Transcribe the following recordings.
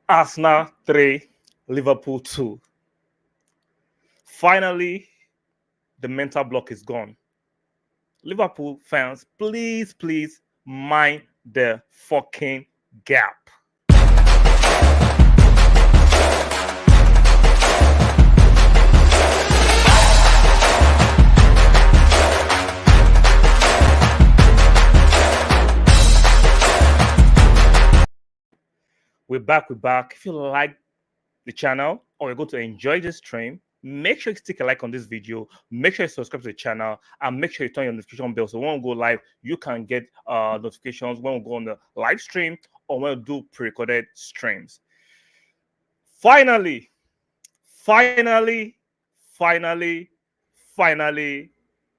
Arsenal 3, Liverpool 2. Finally, the mental block is gone. Liverpool fans, please, please mind the fucking gap. We're back. If you like the channel or you're going to enjoy this stream, make sure you stick a like on this video, make sure you subscribe to the channel, and make sure you turn your notification bell so when we go live, you can get notifications when we go on the live stream or when we do pre-recorded streams. Finally, finally, finally, finally,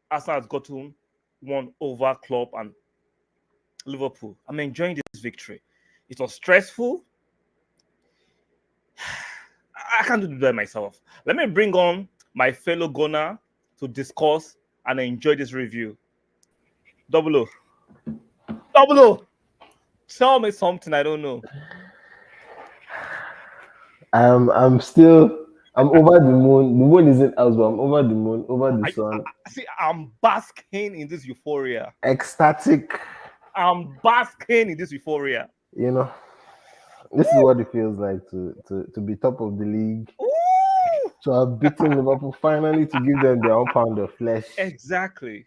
Arsenal has gotten one over Klopp and Liverpool. I'm enjoying this victory. It was stressful. I can't do that myself. Let me bring on my fellow Gunner to discuss and enjoy this review. Double O. Double O. Tell me something I don't know. I'm over the moon. The moon isn't out, but I'm over the moon, over the sun. I'm basking in this euphoria. Ecstatic. I'm basking in this euphoria. You know, this is what it feels like to be top of the league. Ooh. To have beaten Liverpool finally, to give them their own pound of flesh. Exactly.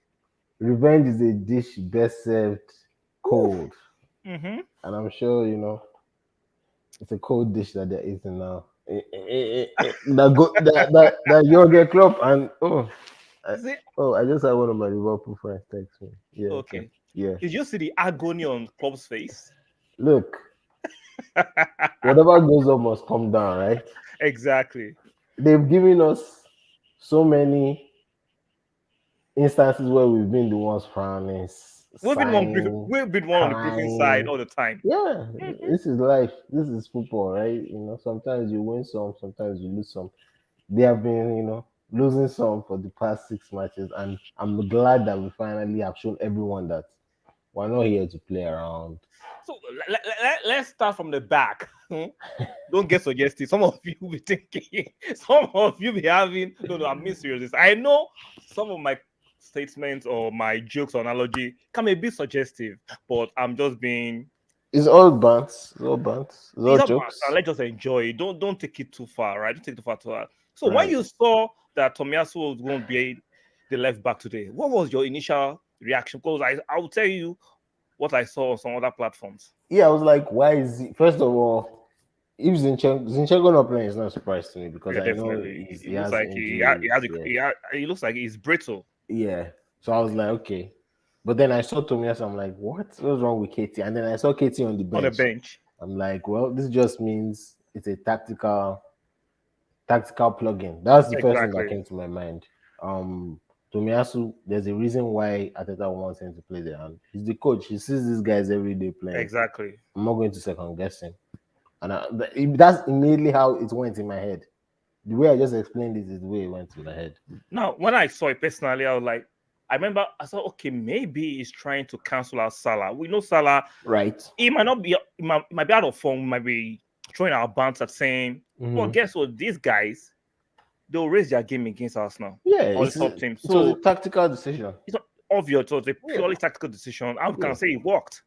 Revenge is a dish best served cold. Mm-hmm. And I'm sure, it's a cold dish that they're eating now. That Jurgen Klopp and I just had one of my Liverpool friends text me. Yeah. Okay. So, yeah. Did you see the agony on Klopp's face? Look, whatever goes up must come down, right? Exactly. They've given us so many instances where we've been the ones frowning. We've been one on the briefing side all the time. Yeah, This is life. This is football, right? Sometimes you win some, sometimes you lose some. They have been, losing some for the past 6 matches, and I'm glad that we finally have shown everyone that we're not here to play around. So let's start from the back. Don't get suggestive. Some of you will be thinking, some of you be having, no, I'm being serious. I know some of my statements or my jokes or analogy can be a bit suggestive, but I'm just being. It's all bants. It's all bants. It's all jokes. Let's just enjoy it. Don't take it too far, right? Don't take it too far too hard. So right. When you saw that Tomiyasu was going to be the left back today, what was your initial reaction? Because I will tell you what I saw on some other platforms. Yeah, I was like, why is he? First of all, if Zinchenko not playing, it's not a surprise to me because I know he looks like he looks like he's brittle. Yeah, so I was like, okay, but then I saw Tomiyasu. I'm like, what's wrong with KT? And then I saw KT on the bench. I'm like, well, this just means it's a tactical plug-in. That's the first thing that came to my mind. Tomiyasu, there's a reason why Arteta wants him to play there, and he's the coach. He sees these guys every day playing. Exactly. I'm not going to second guess him, and that's immediately how it went in my head. The way I just explained it is the way it went in my head. Now, when I saw it personally, I was like, I thought, okay, maybe he's trying to cancel out Salah. We know Salah, right? He might not be, he might be out of form. We might be throwing our banter saying, well, guess what? These guys, they'll raise their game against Arsenal. Yeah, it's top team. So it's a tactical decision. It's not obvious. It was a purely tactical decision. I can say it worked.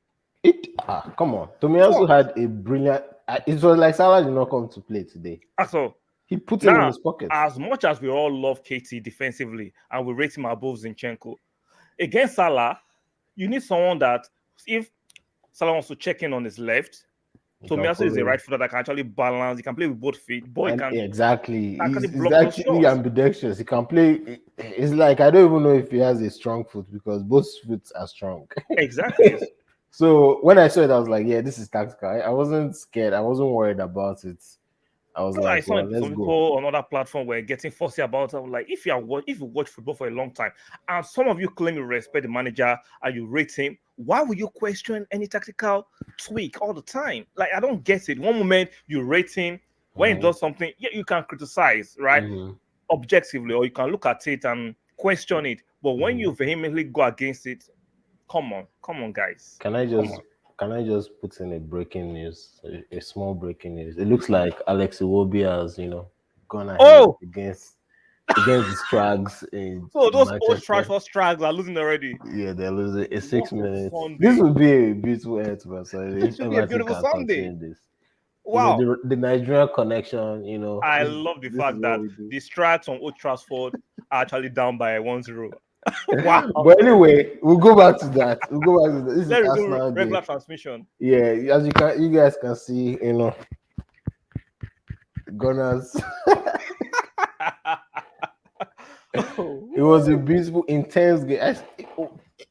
Come on. Tomiyasu had a brilliant. It was like Salah did not come to play today. So he put him in his pocket. As much as we all love KT defensively and we rate him above Zinchenko, against Salah, you need someone that if Salah wants to check in on his left, Tomiyasu is a right footer that can actually balance. He can play with both feet. Exactly. He's actually ambidextrous. He can play. It's like I don't even know if he has a strong foot because both foot are strong. Exactly. So when I saw it, I was like, yeah, this is tactical. I wasn't scared. I wasn't worried about it. I was like, I saw some people on other platform were getting fussy about it. I was like, if you watch football for a long time, and some of you claim you respect the manager and you rate him, why would you question any tactical tweak all the time? Like, I don't get it. One moment you rate him, when he does something, yeah, you can criticize, right? Objectively, or you can look at it and question it. But when you vehemently go against it, come on, guys. Can I just Can I just put in a breaking news, a small breaking news? It looks like Alex Iwobi has, gone ahead Oh, against the Strags so in those old Manchester. Trafford Strags are losing already. Yeah, they're losing a What six a minutes. This Sunday! would be a beautiful end to my Sunday It if should be a Everton beautiful can Sunday. continue this. Wow. The Nigerian connection, I this, love the this is fact what that we do. the Strags on Old Trafford are actually down by 1-0. Wow. But anyway, we'll go back to that. We'll go back to that. This is Let's do Arsenal Day. regular transmission. Yeah, as you guys can see, Gunners. It was a beautiful, intense game. It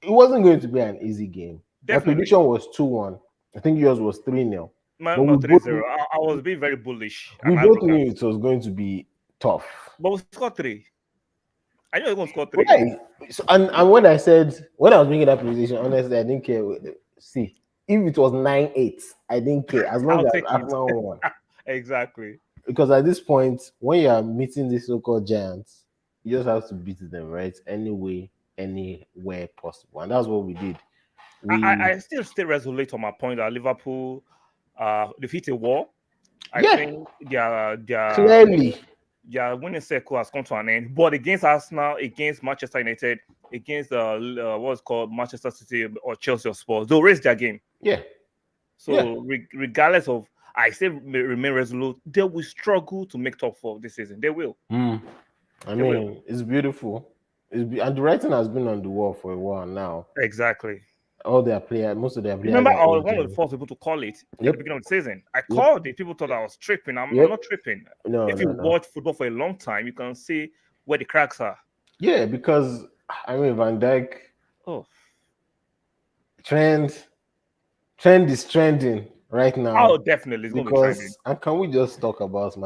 wasn't going to be an easy game. My Definitely. prediction was 2-1. I think yours was 3-0. No, But we 3-0. I was being very bullish we and both arrogant. knew it was going to be tough. But we scored 3. I know we're going to score 3. Right. So, and when I was making that prediction, honestly, I didn't care. See, if it was 9-8, I didn't care as long I'll as take it. Arsenal won. Exactly. Because at this point, when you are meeting these so-called giants, you just have to beat them, right? Anyway, anywhere possible, and that's what we did. I still stay resolute on my point that Liverpool defeated a war. I think clearly their winning circle has come to an end. But against Arsenal, against Manchester United, against what's called Manchester City or Chelsea or Spurs, they'll raise their game. Yeah. So regardless of, I say remain resolute, they will struggle to make top 4 this season. They will. It's beautiful. And the writing has been on the wall for a while now. Exactly. All their players, most of their players. Remember, I was one of the first people to call it at the beginning of the season. I called it. People thought I was tripping. I'm not tripping. No, if you watch football for a long time, you can see where the cracks are. Yeah, because Van Dijk. Oh, trend is trending right now. Oh, definitely, it's going to be trending. And can we just talk about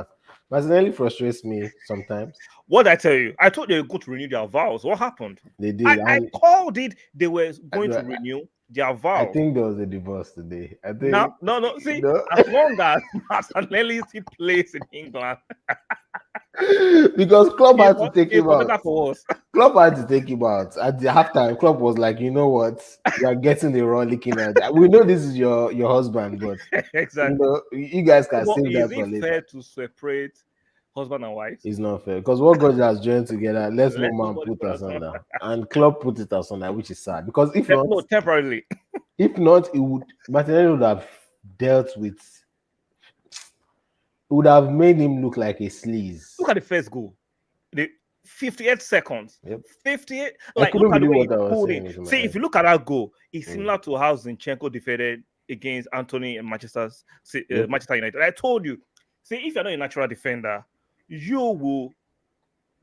Martinelli frustrates me sometimes. What did I tell you? I told they were going to renew their vows. What happened? They did. I called it. They were going to renew their vows. I think there was a divorce today. I think no. See, as long as Martinelli still plays in England, because Klopp had to take him out. For us. Klopp had to take him out at the halftime. Klopp was like, you know what, you are getting the raw licking out. We know this is your husband, but exactly, you guys can save that for later. Is it fair to separate husband and wife? It's not fair because what God has joined together, let's no man put us under. And Klopp put it asunder, which is sad because if not, temporarily. If not, Martinelli would have dealt with. It would have made him look like a sleaze. Look at the first goal. The 58 seconds. Yep. 58. Like, look at the way he pulled in. See, if you look at that goal, it's similar to how Zinchenko defended against Anthony and Manchester United. I told you, see, if you're not a natural defender, you will,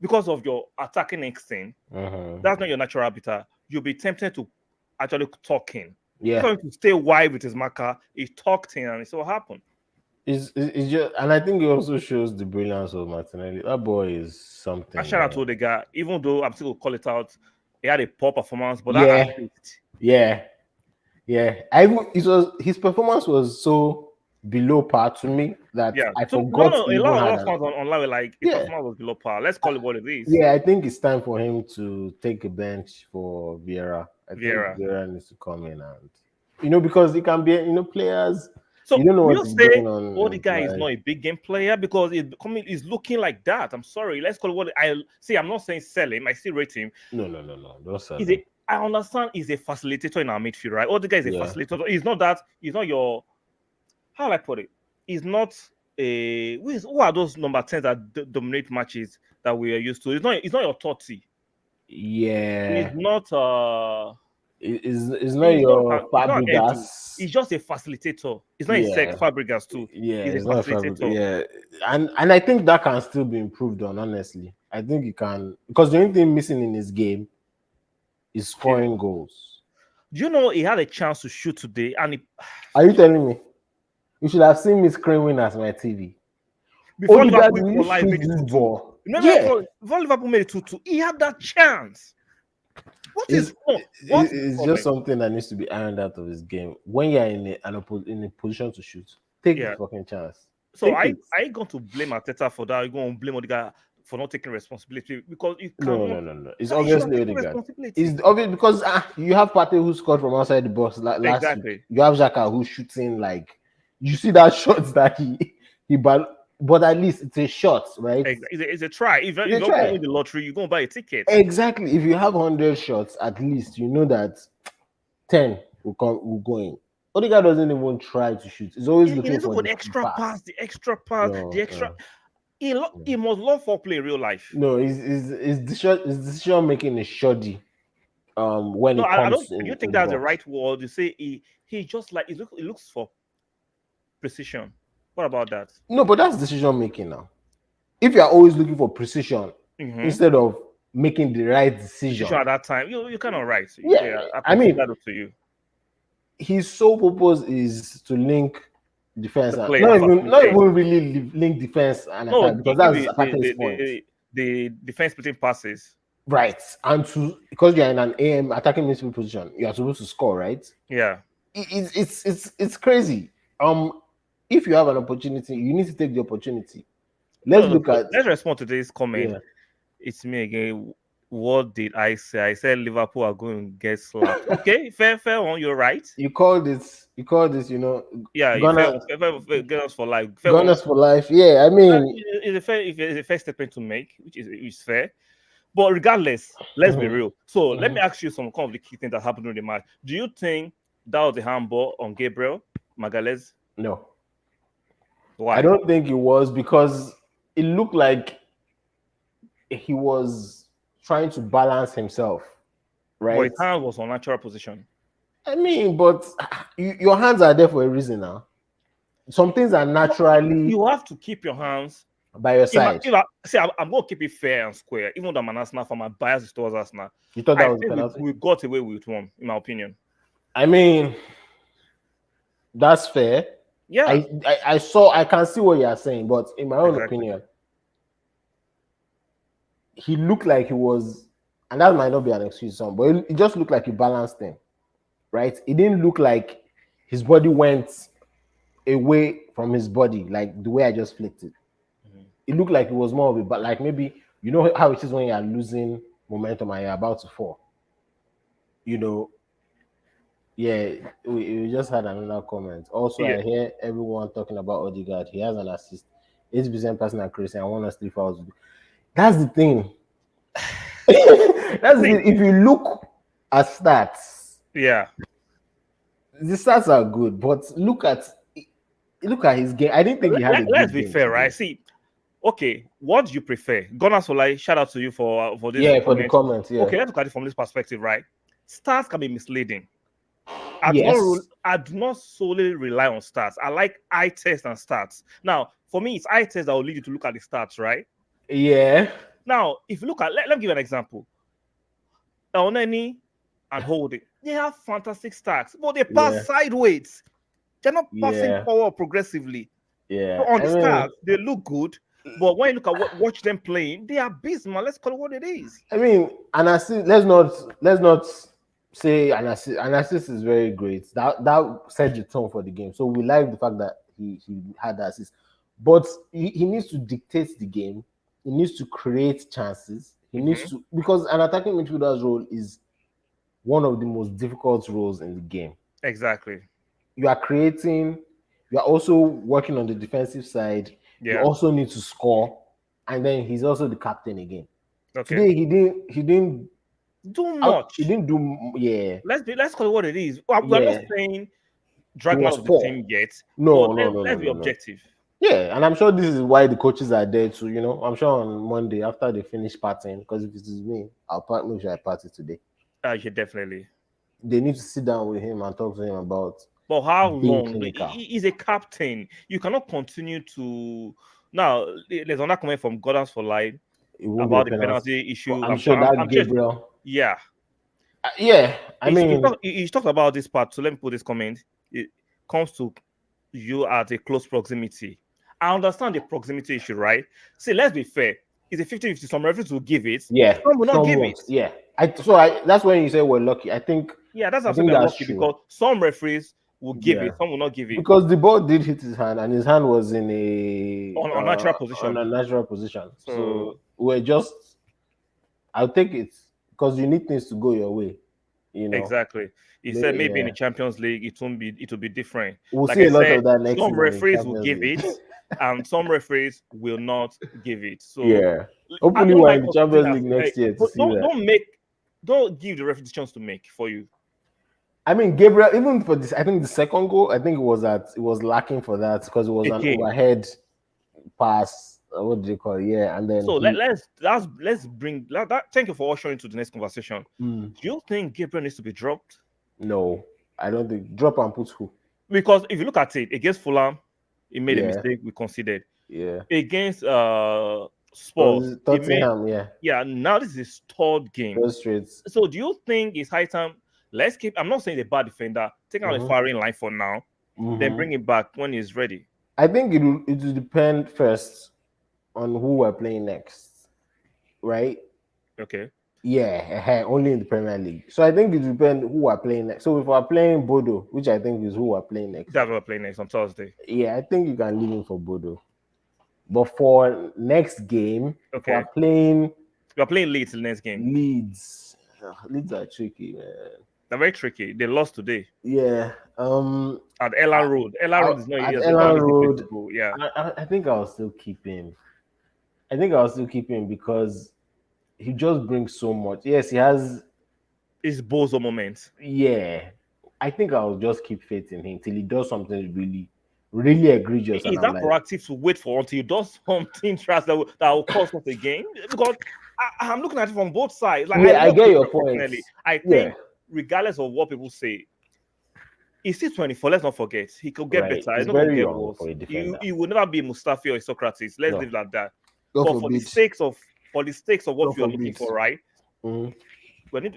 because of your attacking instinct, that's not your natural habitat, you'll be tempted to actually talk in. Yeah. He's to stay wide with his marker. He talked in, and it's what happened. It's just, and I think it also shows the brilliance of Martinelli. That boy is something. I shout out to the guy, even though I'm still gonna call it out. He had a poor performance, but his performance was so below par to me that I forgot. A lot of fans online were like, his performance was below par. Let's call it what it is. Yeah, I think it's time for him to take a bench for Vieira. I think Vieira needs to come in and because it can be players. So you don't know what he's going on. The guy is not a big game player because he's looking like that. I'm sorry. Let's call it what I see. I'm not saying sell him. I still rate him. No. Don't sell him. I understand he's a facilitator in our midfield, right? All the guy is a facilitator. He's not your, how do I put it? He's not who are those number 10s that dominate matches that we are used to? He's not your Totti. Yeah. He's not It's not your Fabregas. He's just a facilitator. He's not a sex Fabregas too. Yeah, he's a facilitator. Yeah, and I think that can still be improved on. Honestly, I think it can, because the only thing missing in his game is scoring goals. Do you know he had a chance to shoot today? And are you telling me? You should have seen me screaming at my TV. Before Liverpool made it 2-2. Remember, before Liverpool made it 2-2, he had that chance. It's just something that needs to be ironed out of his game. When you're in a position to shoot, take the fucking chance. So I going to blame Arteta for that. You're going to blame the guy. for not taking responsibility because you No. cannot. It's You should have obviously taken Odegaard. responsibility. It's obvious because you have Partey who scored from outside the box last week. Exactly. You have Xhaka who's shooting like you see that shot that he but at least it's a shot, right? It's a try. If you're going to win the lottery, you're going to buy a ticket. Exactly. If you have 100 shots, at least you know that 10 will go in. Odegaard doesn't even try to shoot. He's always looking for the extra pass, the extra pass, the extra. He must love foreplay in real life. No, his decision making is shoddy. When it comes do you think that's the right word? You say he just like it looks for precision. What about that? No, but that's decision making now. If you are always looking for precision instead of making the right decision at that time, you're kind of right. Yeah, I mean that up to you. His sole purpose is to link defense, not even really link defense and attack because that's attacking point. The defense splitting passes. Right, and because you're in an AM attacking midfield position, you are supposed to score, right? Yeah, it's crazy. If you have an opportunity, you need to take the opportunity. Let's respond to this comment. Yeah. It's me again. What did I say? I said Liverpool are going to get slapped. Okay, fair one. You're right. You called this. Yeah, Gunners for life. Gunners for life. Yeah, I mean, it's a fair statement to make, which is fair. But regardless, let's be real. So let me ask you some of the key things that happened during the match. Do you think that was a handball on Gabriel Magalhaes? No. Why? I don't think it was because it looked like he was trying to balance himself, right? But his hand was on natural position. I mean, but your hands are there for a reason now. Some things are naturally. You have to keep your hands by your side. I'm going to keep it fair and square, even though I'm an Arsenal fan, my bias is towards Arsenal. You thought that was a penalty? We got away with one, in my opinion. I mean, that's fair. Yeah. I can see what you're saying, but in my own opinion, he looked like he was, and that might not be an excuse, but it just looked like he balanced him, right? It didn't look like his body went away from his body, like the way I just flicked it. It looked like it was more of it, but like maybe, you know how it is when you're losing momentum and you're about to fall. Yeah, we just had another comment. Also, I hear everyone talking about Odegaard. He has an assist, 80% passing accuracy, and 1 or 3 fouls. That's the thing. If you look at stats, yeah, the stats are good, but look at his game. I didn't think he had. Let's be fair, right? See, okay, what do you prefer? Gunners for life. Shout out to you for this. Yeah, for the comments. Yeah. Okay, let's look at it from this perspective, right? Stats can be misleading. I do not solely rely on stats. I like eye test and stats. Now, for me, it's eye test that will lead you to look at the stats, right? Yeah. Now, if you look at, let me give you an example. Elneny and Holding, they have fantastic stats, but they pass sideways. They're not passing forward progressively. Yeah. So on the stats, they look good, but when you look at watch them playing, they are abysmal. Let's call it what it is. I mean, an assist. Let's not say an assist is very great. That set the tone for the game. So we like the fact that he had the assist, but he needs to dictate the game. He needs to create chances. He needs to, because an attacking midfielder's role is one of the most difficult roles in the game. Exactly. You are creating. You are also working on the defensive side. Yeah. You also need to score, and then he's also the captain again. Okay. Today he didn't do much. He didn't do. Yeah. Let's call it what it is. We're not saying drag out of the team yet. No. Let's be objective. Yeah, and I'm sure this is why the coaches are there too. I'm sure on Monday after they finish partying, because if it is me, I'll make sure I party today. Yeah, definitely. They need to sit down with him and talk to him about. But how long? He's a captain. You cannot continue to. Now, there's another comment from Gunners for Life about the penalty issue. I'm sure that Gabriel. Yeah. I mean, he talked about this part. So let me put this comment. It comes to you at a close proximity. I understand the proximity issue, right? See, let's be fair. It's a 50-50. Some referees will give it. Yeah. Some will not give it. Yeah. That's when you say we're lucky. I think. Yeah, that's absolutely lucky true. Because some referees will give it, some will not give it. Because the ball did hit his hand, and his hand was in a natural position. On a natural position. So we're just, I'll take it because you need things to go your way. Exactly. He said maybe in the Yeah. Champions League it will be different. We'll Like see I a lot said, of that next some season in referees will Champions give League. it, and some referees will not give it. So Yeah. I Hopefully don't we're like in the us putting Champions as League next year to but see that. don't give the referee the chance to make for you. I mean, Gabriel, even for this, I think the second goal, I think it was lacking for that because it was an Again. overhead pass. What do you call it? Yeah, and then So let's bring that. Thank you for ushering into the next conversation. Do you think Gabriel needs to be dropped? No, I don't think drop and put who. Because if you look at it against Fulham, he made a Yeah. mistake. We conceded. Yeah. Against Oh, Spurs, this is he made Tottenham, yeah. Now this is his third game. Those streets. So do you think it's high time? Let's keep. I'm not saying a bad defender. Take out the firing line for now, then bring him back when he's ready. I think it will depend first on who we're playing next, right? Okay. Yeah, only in the Premier League. So I think it depends who we're playing next. So if we're playing Bodo, which I think is who we're playing next, That's what we're playing next on Thursday. yeah, I think you can leave him for Bodo. But for next game, okay, we're playing Leeds the next game. Leeds are tricky, man. They're very tricky. They lost today. Yeah. At Elland Road. Elland Road is not at easy. Elland Road. Yeah. I think I'll still keep him. Because he just brings so much. Yes, he has his bozo moments. Yeah. I think I'll just keep faith in him till he does something really, really egregious. Is that proactive to wait for until he does something trash that will cost us a game? Because I'm looking at it from both sides. Like, I get your point. I think, regardless of what people say, he's still 24. Let's not forget. He could get better. He's not going to get worse. He will never be Mustafi or Socrates. Let's leave it like that. But for the stakes of what we are looking for, right? We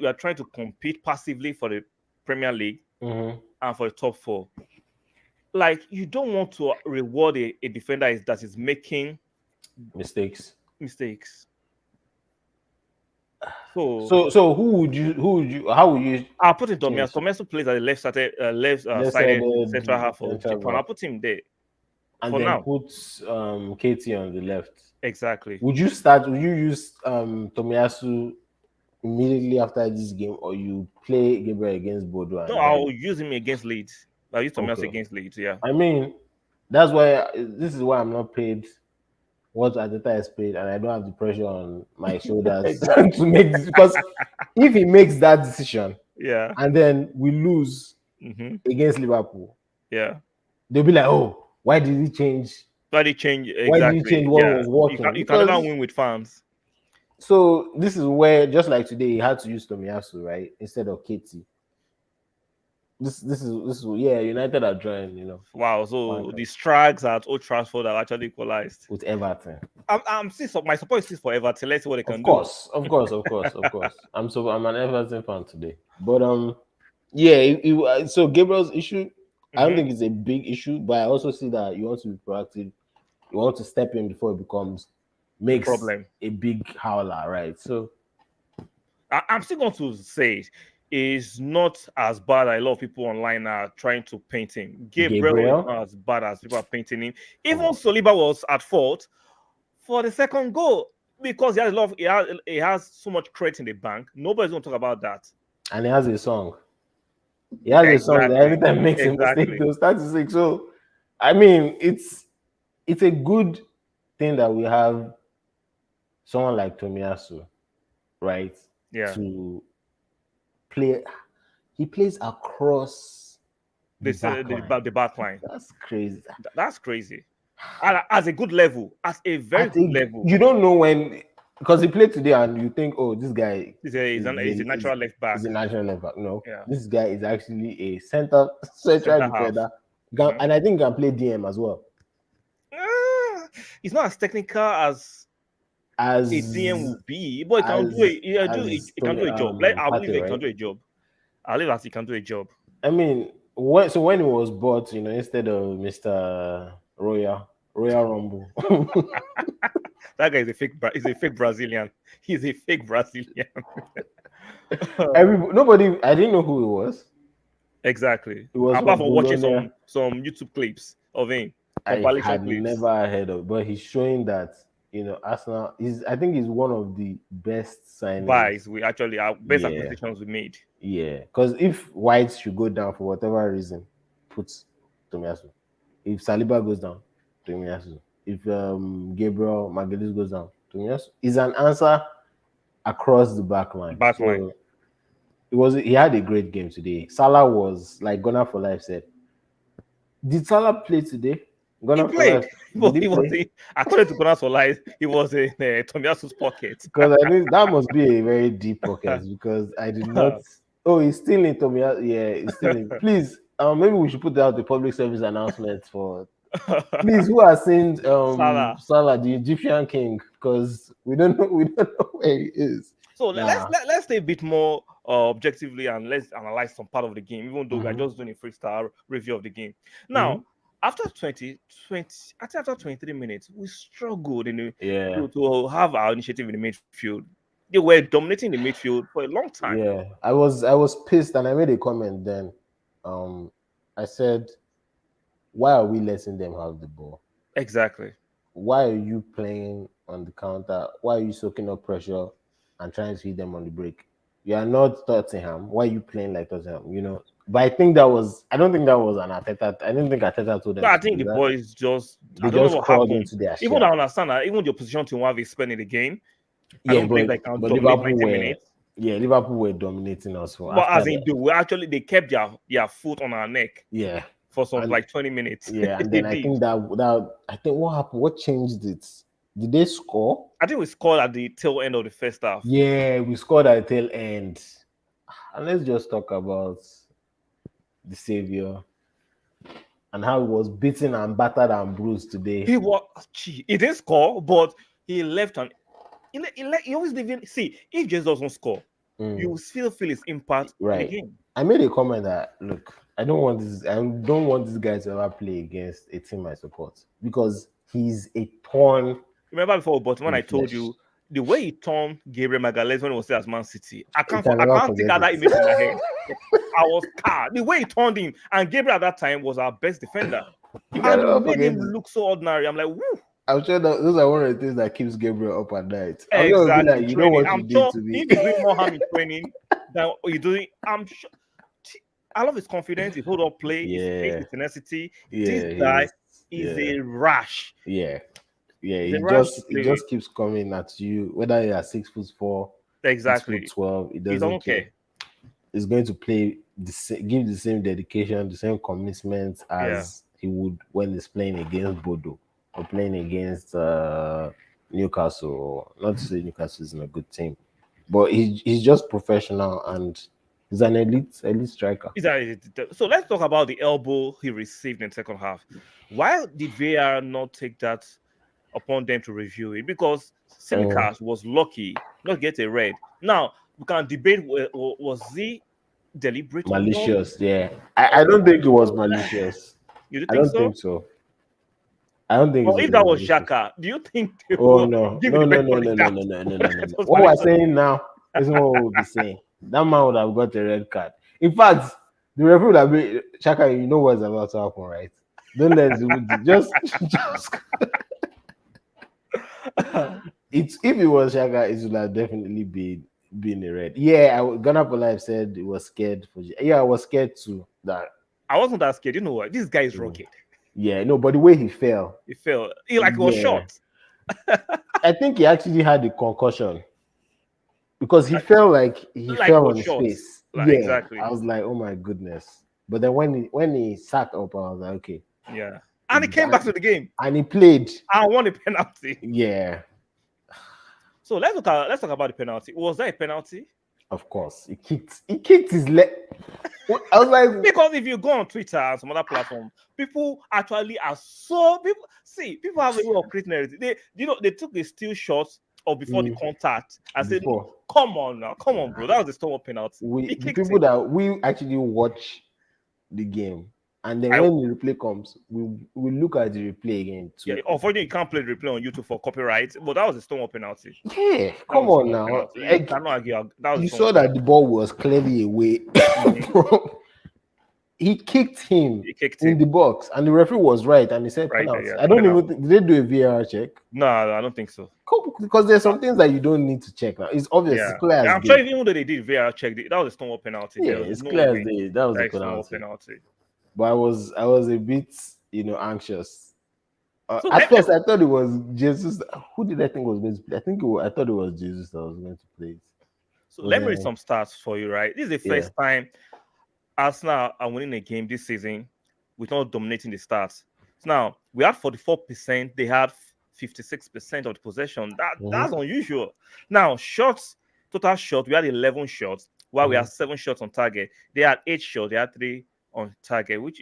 are trying to compete passively for the Premier League and for the top 4. Like, you don't want to reward a defender that is making mistakes. So how would you? I'll put in Tomiyasu. Tomiyasu plays at the left-sided central half of Japan. I'll put him there. And then now put Katie on the left. Exactly. Would you use Tomiyasu immediately after this game, or you play Gabriel against Bodo? No, I'll use him against Leeds. I'll use Tomiyasu against Leeds, yeah. I mean, that's why this is why I'm not paid what Ateta is paid, and I don't have the pressure on my shoulders to make this, because if he makes that decision, yeah, and then we lose against Liverpool, yeah, they'll be like, oh, why did he change? Exactly. Why did he change what was working? You can never win with fans. So this is where, just like today, he had to use Tomiyasu, right, instead of Katie. This is United are drawing, Wow, so the strikes at Old Trafford are actually equalized with Everton. I'm still my support is still for Everton. Let's see what they can do. Of course. I'm an Everton fan today, but so Gabriel's issue, I don't think it's a big issue, but I also see that you want to be proactive. You want to step in before it makes a big howler, right? So I'm still going to say is not as bad as a lot of people online are trying to paint him. Gabriel is not as bad as people are painting him. Even Saliba was at fault for the second goal because he has he has so much credit in the bank. Nobody's going to talk about that. And he has a song. He has a song that every time makes a mistake, they'll start to sing. So, I mean, it's a good thing that we have someone like Tomiyasu, right? Yeah. To play, he plays across the back line. That's crazy. That's crazy. As a good level, as a very good level. You don't know when, because he played today, and you think, oh, this guy is a natural left back. He's a natural left back. No, yeah. This guy is actually a central defender, and I think he can play DM as well. He's not as technical as a DM would be, but he can do a job. I believe he can do a job. I believe that he can do a job. I mean, when he was bought, instead of Mr. Royal Rumble. That guy is a fake Brazilian. He's a fake Brazilian. Nobody, I didn't know who he was. Exactly. Apart from watching some YouTube clips of him. I had never heard of, but he's showing that Arsenal is, I think, is one of the best signings. Buys we actually our best Yeah. acquisitions we made. Yeah, because if White should go down for whatever reason, put Tomiyasu. If Saliba goes down, Tomiyasu. If Gabriel Magalhaes goes down, Tomiyasu is an answer across the back line. So he had a great game today. Salah was, like Gunnar for Life said. Did Salah play today? Gunnar for Life. According to Gunnar for Life, he was in Tomiyasu's pocket. Because I think that must be a very deep pocket, because I did not. Oh, he's still in Tomiyasu. Yeah, he's still in. Please, maybe we should put out the public service announcement for. Please, who has seen Salah, the Egyptian king? Because we don't know where he is. So let's stay a bit more objectively, and let's analyze some part of the game, even though we're just doing a freestyle review of the game. Now, after 23 minutes, we struggled to have our initiative in the midfield. They were dominating the midfield for a long time. Yeah, I was pissed, and I made a comment then. I said, why are we letting them have the ball? Exactly. Why are you playing on the counter? Why are you soaking up pressure and trying to hit them on the break? You are not Tottenham. Why are you playing like Tottenham? But I don't think that was an Arteta. I didn't think Arteta told them. No, I think the boys just crawled into their shell. Even I understand that even the opposition team have spending the game. Yeah, but Liverpool were dominating us for. But as in, they kept their foot on our neck. Yeah. For some 20 minutes. Yeah, and then I think what happened? What changed it? Did they score? I think we scored at the tail end of the first half. Yeah, we scored at the tail end. And let's just talk about the savior and how he was beaten and battered and bruised today. He didn't score, but he left and he always even see if Jesus doesn't score, you will still feel his impact in the game. I made a comment that look, I don't want this guy to ever play against a team I support, because he's a thorn. Remember before, but when I told you the way he turned Gabriel Magalhaes when he was still at Man City, I can't take out that image in my head. I was scared. The way he turned him, and Gabriel at that time was our best defender. And made him look so ordinary. I'm like, woo. I'm sure those are one of the things that keeps Gabriel up at night. Exactly. You know what I'm sure he's doing more harm in training than you're doing. I'm sure. I love his confidence, his hold up play, his tenacity. This guy is a rash. Yeah. He just keeps coming at you, whether you're 6'4", exactly 6'12", he doesn't care. He's going to play give the same dedication, the same commitment as he would when he's playing against Bodo or playing against Newcastle. Not to say Newcastle isn't a good team, but he's just professional and he's an elite striker. So let's talk about the elbow he received in the second half. Why did VAR not take that upon them to review it? Because Simicast was lucky not to get a red. Now we can debate, was he deliberate, malicious? Yeah, I don't think it was malicious. You I don't think so. I don't think. Well, if that was Xhaka, do you think? No. What we're saying now is what we'll be saying. That man would have got a red card. In fact, the referee would have been Xhaka. You know what's about to happen, right? Don't let it just. If it was Xhaka, it would have definitely been a red. Yeah, Ghana for Life said he was scared for. Yeah, I was scared too. That I wasn't that scared. You know what? This guy is rugged. Yeah, no, but the way he fell. He was shot. I think he actually had a concussion because he felt like he fell on his face. Exactly. I was like, oh my goodness. But then when he sat up, I was like, okay. Yeah. And he came back to the game. And he played. And won a penalty. Yeah. So let's talk about the penalty. Was that a penalty? Of course. He kicked his leg. I was like, because if you go on Twitter and some other platforms, people actually are people have a way of creating narrative. They took the still shot or before the contact and said, come on, bro. That was the Stonewall penalty. We actually watch the game. And then when the replay comes, we look at the replay again too. Yeah, unfortunately, you can't play the replay on YouTube for copyright, but that was a Stonewall penalty. Yeah, come on now. You cannot argue. You saw that the ball was clearly away from. He kicked him He kicked in him the box, and the referee was right, and he said right there. penalty. Yeah, I don't penalty. even think, did they do a VAR check? No, I don't think so. Because there's some things that you don't need to check now. It's obvious, Yeah, it's clear as I'm sure day. even though they did VAR check, that was a Stonewall penalty. Yeah, There was it's no clear as way day. That was a that is Stonewall penalty. penalty. But I was a bit, anxious. So At first, I thought it was Jesus. Who did I think was going to play? I thought it was Jesus that was going to play it. So But let me read then, some stats for you, right? This is the yeah. first time Arsenal are winning a game this season without dominating the stats. So now we had 44%, they had 56% of the possession. That's unusual. Now, total shots, we had 11 shots, while we had 7 shots on target. They had 8 shots, they had 3 on target, which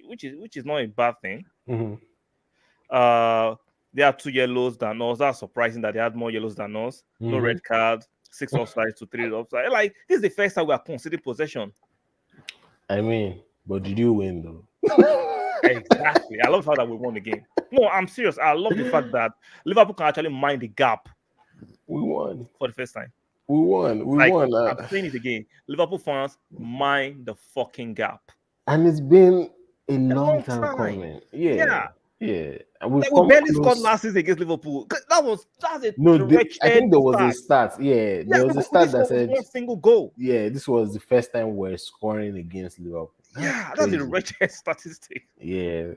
is not a bad thing. They had 2 yellows than us. That's surprising that they had more yellows than us. No red cards, 6 offsides to 3 offsides. Like, this is the first time we are considering possession. I mean, but did you win though? Exactly. I love the fact that we won the game. No, I'm serious. I love the fact that Liverpool can actually mind the gap. We won for the first time. We won. I'm saying it again. Liverpool fans, mind the fucking gap. And it's been a long time coming. Yeah. We barely scored last season against Liverpool. That's a I think there was a stat. Yeah, there was a stat that said one single goal. Yeah, this was the first time we're scoring against Liverpool. That's a wretched statistic. Yeah,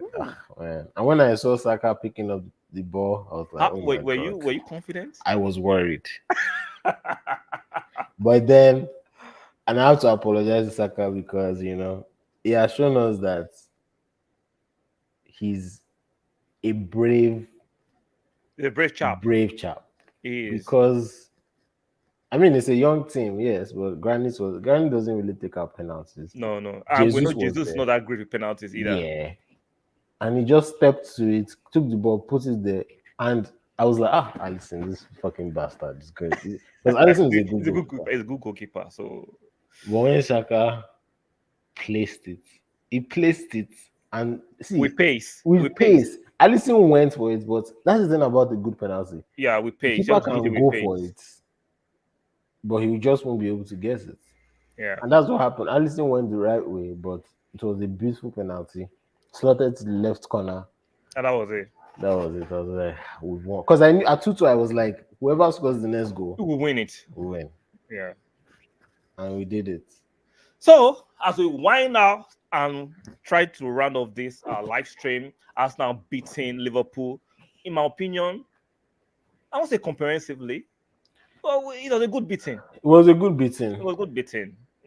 man. And when I saw Saka picking up the ball, I was like, "Oh my God." Were you confident? I was worried. But then, and I have to apologize to Saka because he has shown us that he's a brave chap. He is. Because it's a young team, yes, but Granit doesn't really take out penalties. No. And we know Jesus is not that great with penalties either. Yeah. And he just stepped to it, took the ball, put it there, and I was like, Alisson, this fucking bastard is good. Because Alisson is a good goalkeeper. So, but when Saka placed it, and see, with pace. Alisson went for it, but that's the thing about the good penalty. Yeah, with pace. The keeper can go for it, but he just won't be able to guess it. Yeah, and that's what happened. Alisson went the right way, but it was a beautiful penalty. Slotted to the left corner. And that was it. I was like, we won. Because I knew at 2-2, I was like, whoever scores the next goal, we will win it. We'll win. Yeah. And we did it. So, as we wind out and try to round off this live stream, Arsenal beating Liverpool, in my opinion, I won't say comprehensively, but it was a good beating.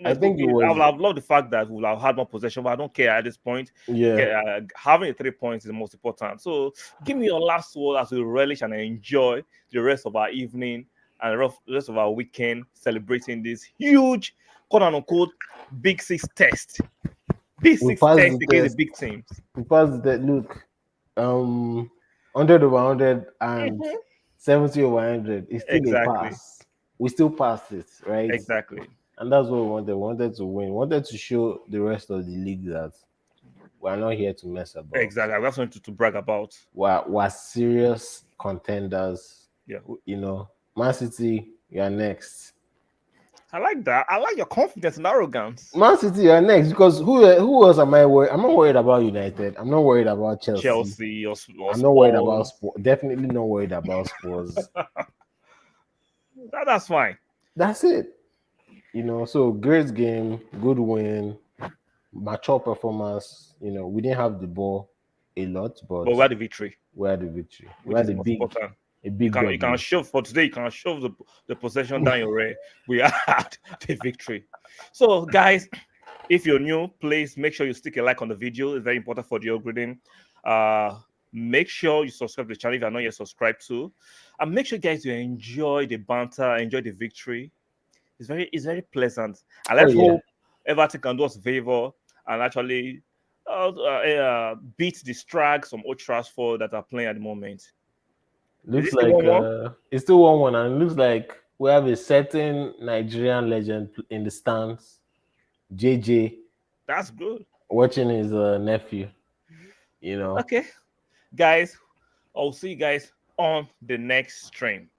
I think it was. I would have loved the fact that we would have had more possession, but I don't care at this point. Yeah. Having 3 points is the most important. So give me your last word as we relish and enjoy the rest of our evening and the rest of our weekend celebrating this huge, quote unquote, Big Six test. Big Six test against the big teams. We passed the look. 100 over 100 and 70 over 100. It's still a pass. We still passed it, right? Exactly. And that's what we wanted. We wanted to win. We wanted to show the rest of the league that we're not here to mess about. Exactly. We have something to brag about. We're serious contenders. Yeah. Man City, you're next. I like that. I like your confidence and arrogance. Man City, you're next because who else am I worried? I'm not worried about United. I'm not worried about Chelsea. Or I'm not worried about Spurs. Definitely not worried about Spurs. That's fine. That's it. So great game, good win, mature performance. We didn't have the ball a lot, but we had the victory. We had a big. You can shove for today. You can shove the possession down your way. We had the victory. So, guys, if you're new, please make sure you stick a like on the video. It's very important for the algorithm. Make sure you subscribe to the channel if you're not yet subscribed to, and make sure, guys, you enjoy the banter, enjoy the victory. It's very pleasant. And let's hope Everton can do us a favor and actually beat the Strags from Old Trafford that are playing at the moment. Looks like it's still 1-1, and it looks like we have a certain Nigerian legend in the stands, JJ. That's good. Watching his nephew. Okay, guys, I'll see you guys on the next stream.